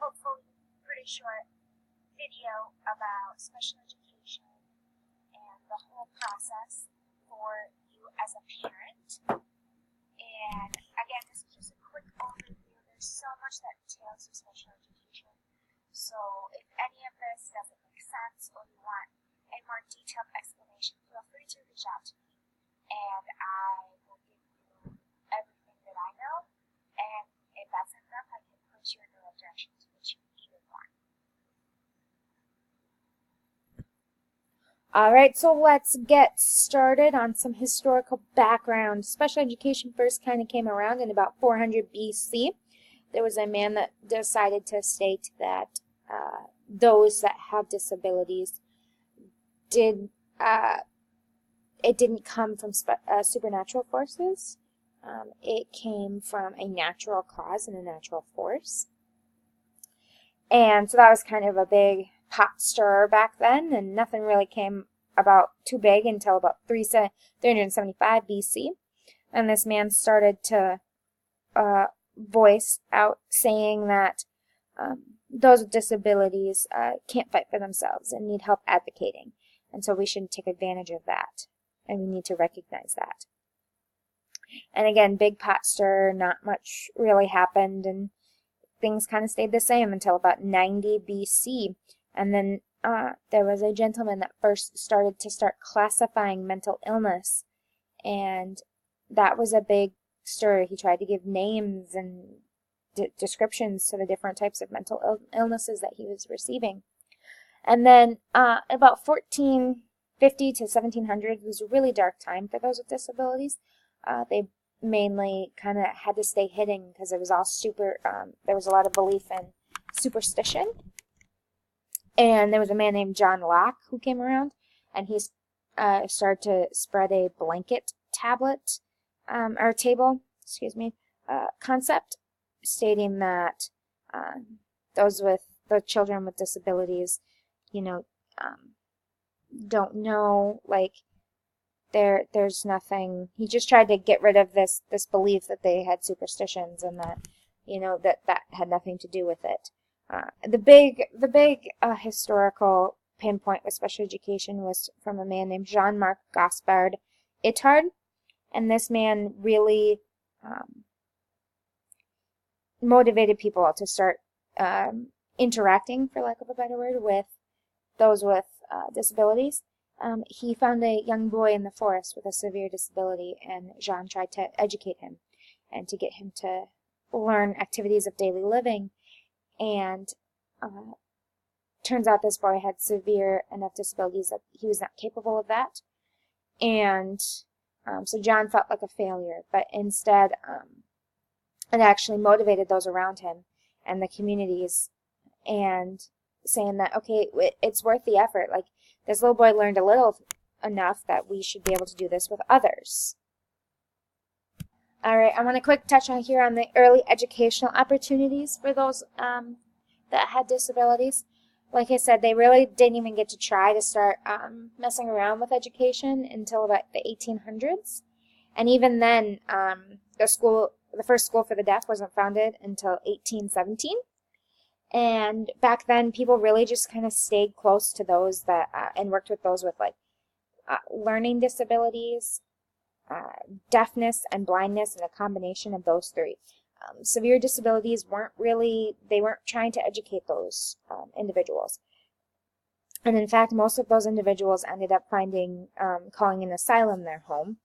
hopefully pretty short video about special education and the whole process for you as a parent. And again, this is just a quick overview. There's so much that entails with special education. So if any of this doesn't make sense or you want a more detailed explanation, feel free to reach out to me and I will give you everything that I know. And if that's enough, I can point you in the right direction to which you even want. Alright, so let's get started on some historical background. Special education first kind of came around in about 400 BC. There was a man that decided to state that those that have disabilities it didn't come from supernatural forces. It came from a natural cause and a natural force. And so that was kind of a big pot stirrer back then, and nothing really came about too big until about 375 BC. And this man started to voice out saying that those with disabilities can't fight for themselves and need help advocating. And so we should take advantage of that, and we need to recognize that. And again, big pot stir, not much really happened, and things kind of stayed the same until about 90 BC. And then there was a gentleman that first started classifying mental illness, and that was a big stir. He tried to give names and descriptions to the different types of mental illnesses that he was receiving. And then about 1450 to 1700 was a really dark time for those with disabilities. They mainly kind of had to stay hidden because it was all there was a lot of belief in superstition. And there was a man named John Locke who came around, and he started to spread a blanket tablet, or table, concept, stating that those with the children with disabilities, don't know, like, there's nothing. He just tried to get rid of this belief that they had superstitions and that that had nothing to do with it. The big historical pinpoint with special education was from a man named Jean-Marc Gaspard Itard, and this man really motivated people to start interacting, for lack of a better word, with those with disabilities. He found a young boy in the forest with a severe disability, and Jean tried to educate him and to get him to learn activities of daily living. And turns out this boy had severe enough disabilities that he was not capable of that. And so John felt like a failure, but instead it actually motivated those around him and the communities, and saying that, okay, it's worth the effort. Like, this little boy learned a little enough that we should be able to do this with others. Alright, I want to quick touch on here on the early educational opportunities for those that had disabilities. Like I said, they really didn't even get to try to start messing around with education until about the 1800s. And even then, the first school for the deaf wasn't founded until 1817. And back then, people really just kind of stayed close to those that, and worked with those with learning disabilities, deafness, and blindness, and a combination of those three. Severe disabilities they weren't trying to educate those individuals. And in fact, most of those individuals ended up calling an asylum their home,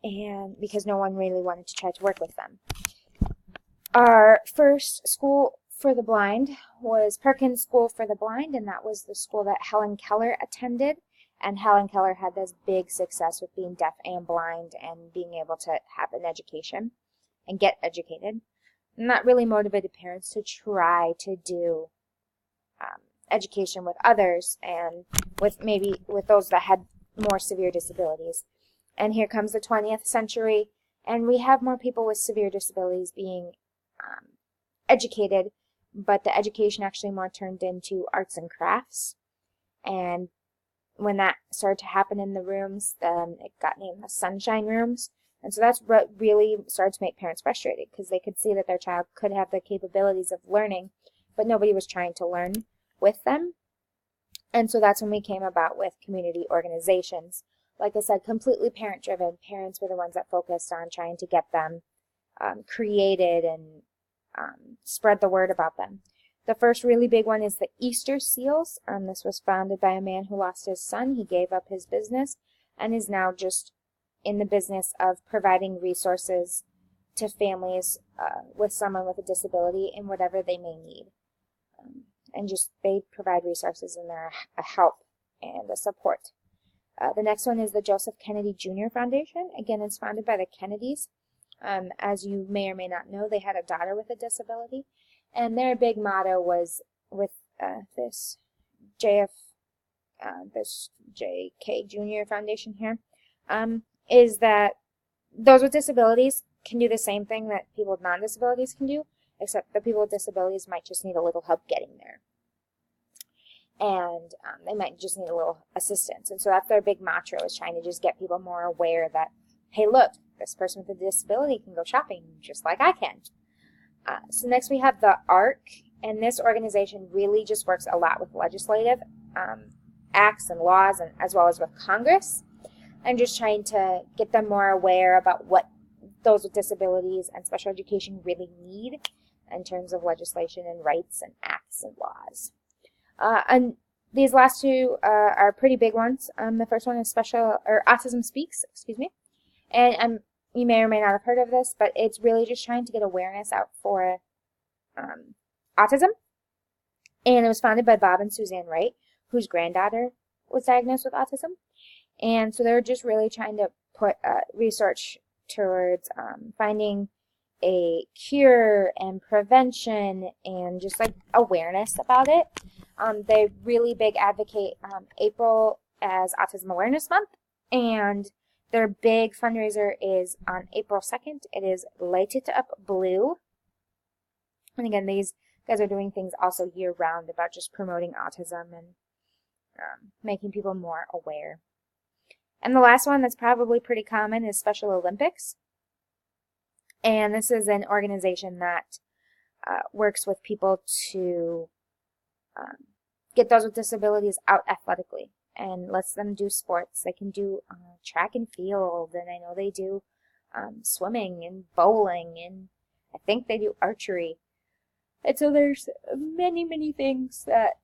and because no one really wanted to try to work with them. Our first school for the blind was Perkins School for the Blind, and that was the school that Helen Keller attended. And Helen Keller had this big success with being deaf and blind and being able to have an education and get educated. And that really motivated parents to try to do education with others, and with those that had more severe disabilities. And here comes the 20th century, and we have more people with severe disabilities being educated, but the education actually more turned into arts and crafts. And when that started to happen in the rooms, then it got named the Sunshine Rooms. And so that's what really started to make parents frustrated, because they could see that their child could have the capabilities of learning, but nobody was trying to learn with them. And so that's when we came about with community organizations. Like I said, completely parent-driven. Parents were the ones that focused on trying to get them created and spread the word about them. The first really big one is the Easter Seals. This was founded by a man who lost his son. He gave up his business and is now just in the business of providing resources to families with someone with a disability in whatever they may need. And just they provide resources and they're a help and a support. The next one is the Joseph Kennedy Jr. Foundation. Again, it's founded by the Kennedys. As you may or may not know, they had a daughter with a disability, and their big motto was with this JK Jr. Foundation here, is that those with disabilities can do the same thing that people with non-disabilities can do, except the people with disabilities might just need a little help getting there. And they might just need a little assistance. And so that's their big mantra, is trying to just get people more aware that, hey, look, this person with a disability can go shopping just like I can. So next we have the ARC, and this organization really just works a lot with legislative acts and laws, and as well as with Congress, and just trying to get them more aware about what those with disabilities and special education really need in terms of legislation and rights and acts and laws. And these last two are pretty big ones. The first one is Autism Speaks, and you may or may not have heard of this, but it's really just trying to get awareness out for autism. And it was founded by Bob and Suzanne Wright, whose granddaughter was diagnosed with autism. And so they're just really trying to put research towards finding a cure and prevention and just like awareness about it. They really big advocate April as Autism Awareness Month, and their big fundraiser is on April 2nd. It is Light It Up Blue. And again, these guys are doing things also year-round about just promoting autism and making people more aware. And the last one that's probably pretty common is Special Olympics. And this is an organization that works with people to get those with disabilities out athletically and lets them do sports. They can do track and field, and I know they do swimming and bowling, and I think they do archery. And so there's many, many things that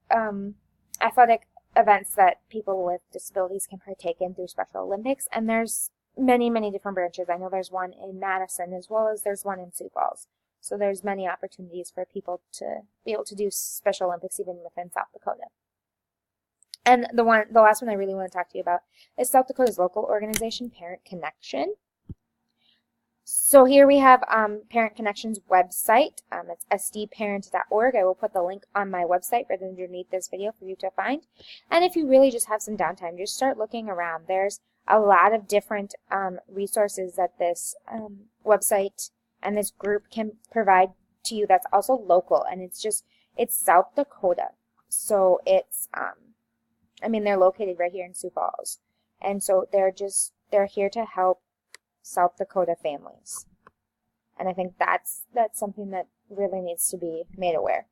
athletic events that people with disabilities can partake in through Special Olympics, and there's many, many different branches. I know there's one in Madison as well as there's one in Sioux Falls. So there's many opportunities for people to be able to do Special Olympics even within South Dakota. And the last one I really want to talk to you about is South Dakota's local organization, Parent Connection. So here we have Parent Connection's website. It's sdparent.org. I will put the link on my website right underneath this video for you to find. And if you really just have some downtime, just start looking around. There's a lot of different resources that this website and this group can provide to you that's also local. And it's South Dakota. So it's, they're located right here in Sioux Falls. And so they're here to help South Dakota families. And I think that's something that really needs to be made aware.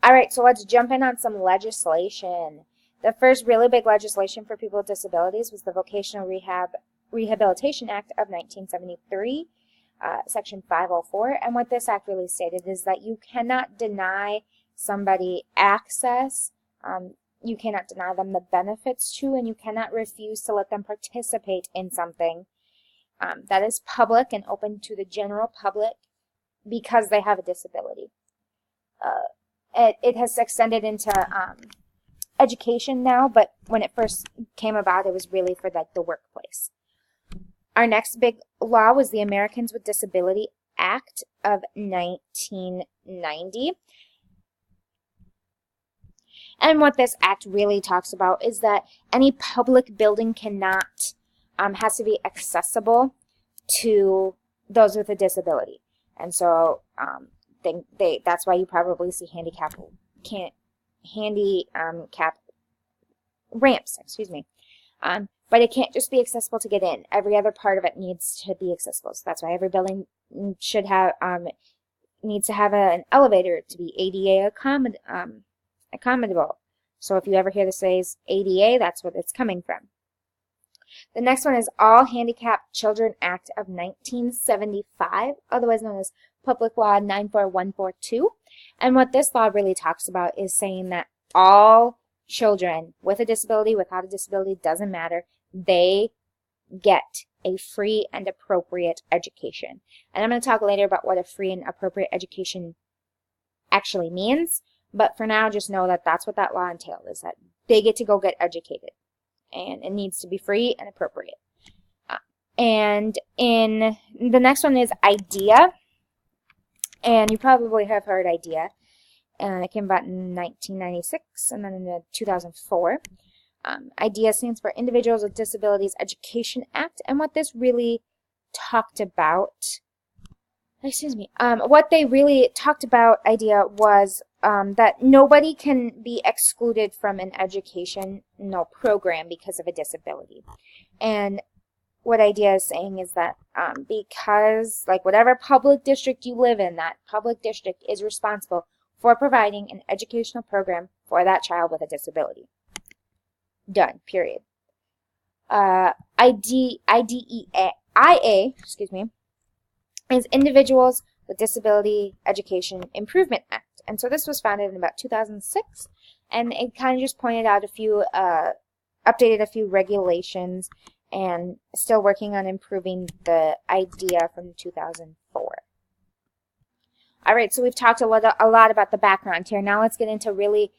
All right, so let's jump in on some legislation. The first really big legislation for people with disabilities was the Vocational Rehabilitation Act of 1973, Section 504. And what this act really stated is that you cannot deny somebody access, you cannot deny them the benefits to, and you cannot refuse to let them participate in something that is public and open to the general public because they have a disability. It has extended into education now, but when it first came about, it was really for the workplace. Our next big law was the Americans with Disability Act of 1990. And what this act really talks about is that any public building has to be accessible to those with a disability. And so that's why you probably see handicap ramps, but it can't just be accessible to get in. Every other part of it needs to be accessible. So that's why every building should have needs to have an elevator to be ADA accommodable. So if you ever hear the phrase ADA, that's what it's coming from. The next one is All Handicapped Children Act of 1975, otherwise known as Public Law 94142. And what this law really talks about is saying that all children with a disability, without a disability, doesn't matter, they get a free and appropriate education. And I'm going to talk later about what a free and appropriate education actually means, but for now, just know that that's what that law entailed, is that they get to go get educated, and it needs to be free and appropriate. And in the next one is IDEA, and you probably have heard IDEA, and it came about in 1996 and then in 2004. IDEA stands for Individuals with Disabilities Education Act, and what this really talked about, what they really talked about, IDEA, was that nobody can be excluded from an educational program because of a disability. And what IDEA is saying is that because, like, whatever public district you live in, that public district is responsible for providing an educational program for that child with a disability. Done. Period. IDEA, is Individuals with Disability Education Improvement Act. And so this was founded in about 2006, and it kind of just pointed out updated a few regulations, and still working on improving the IDEA from 2004. All right, so we've talked a lot about the background here. Now let's get into really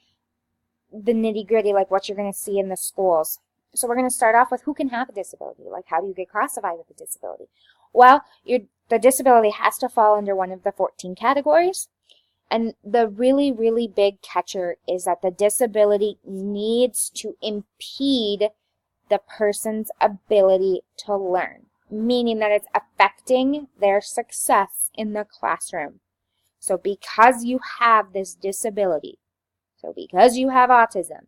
the nitty-gritty, like what you're going to see in the schools. So we're going to start off with who can have a disability. Like, how do you get classified with a disability? Well, the disability has to fall under one of the 14 categories. And the really, really big catcher is that the disability needs to impede the person's ability to learn, meaning that it's affecting their success in the classroom. So because you have this disability, so because you have autism,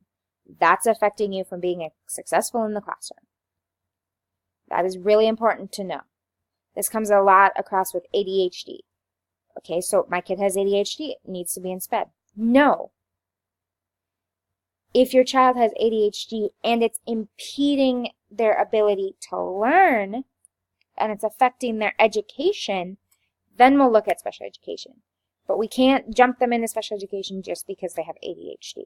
that's affecting you from being successful in the classroom. That is really important to know. This comes a lot across with ADHD. Okay, so my kid has ADHD, it needs to be in SPED. No. If your child has ADHD and it's impeding their ability to learn, and it's affecting their education, then we'll look at special education. But we can't jump them into special education just because they have ADHD.